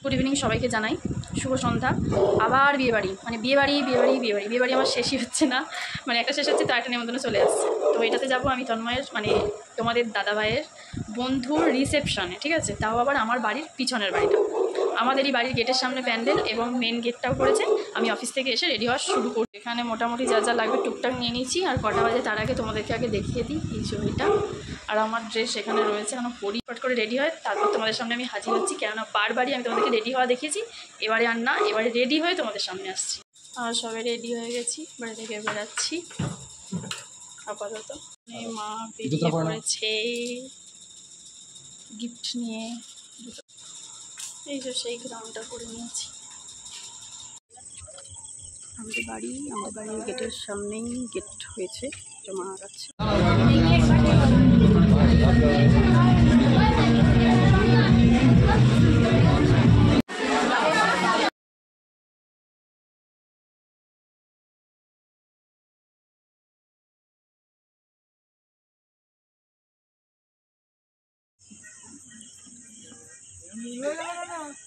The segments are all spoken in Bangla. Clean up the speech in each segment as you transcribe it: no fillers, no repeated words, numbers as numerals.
গুড ইভিনিং সবাইকে জানাই, শুভ সন্ধ্যা। আবার বিয়েবাড়ি, মানে বিয়েবাড়ি আমার শেষই হচ্ছে না, মানে একটা শেষ হচ্ছে তো একটা নেমন্তন্ন চলে আসছে। তো এটাতে যাবো আমি তন্ময়ের, মানে তোমাদের দাদাভাইয়ের বন্ধুর রিসেপশনে, ঠিক আছে? তাও আবার আমার বাড়ির পিছনের বাড়িটা, আমাদেরই বাড়ির গেটের সামনে প্যান্ডেল এবং মেন গেটটাও করেছে। আমি অফিস থেকে এসে রেডি হওয়া শুরু করি। এখানে মোটামুটি যা যা লাগবে টুকটাক নিয়ে নিয়েছি। আর কটা বাজে তার আগে তোমাদেরকে আগে দেখিয়ে দিই এই ছবিটা। আর আমার ড্রেস এখানে রয়েছে, এখন পরিপাট করে রেডি হয়, তারপর তোমাদের সামনে আমি হাজির হচ্ছি। কেননা বারবারই আমি তোমাদেরকে রেডি হওয়া দেখিয়েছি, এবারে আর না, এবারে রেডি হয়ে তোমাদের সামনে আসছি। আর সবাই রেডি হয়ে গেছি, বাড়ি থেকে বেরাচ্ছি আপাতত। মা বেরিয়ে পড়েছে গিফট নিয়ে। এই যে সেই গ্রাউন্ডটা করে নিয়েছি। আমাদের বাড়ির গেটের সামনেই গেট হয়েছে, জমা যাচ্ছে।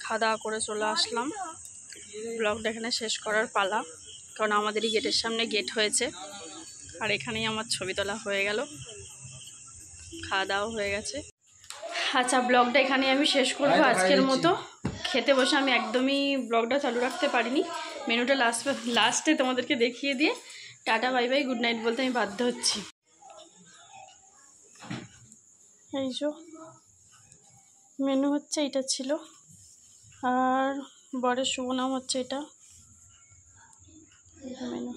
খাওয়া দাওয়া করে চলে আসলাম। ব্লগটা এখানে শেষ করার পালা, কারণ আমাদেরই গেটের সামনে গেট হয়েছে। আর এখানেই আমার ছবি তোলা হয়ে গেল, খাওয়া দাওয়া হয়ে গেছে। আচ্ছা, ব্লগটা এখানে আমি শেষ করবো আজকের মতো। খেতে বসে আমি একদমই ব্লগটা চালু রাখতে পারিনি। মেনুটা লাস্টে তোমাদেরকে দেখিয়ে দিয়ে tata bye bye good night বলতে আমি বাধ্য হচ্ছি। এই যে মেনু হচ্ছে, এটা ছিল। আর বরের শুভ নাম হচ্ছে এটা মেনু।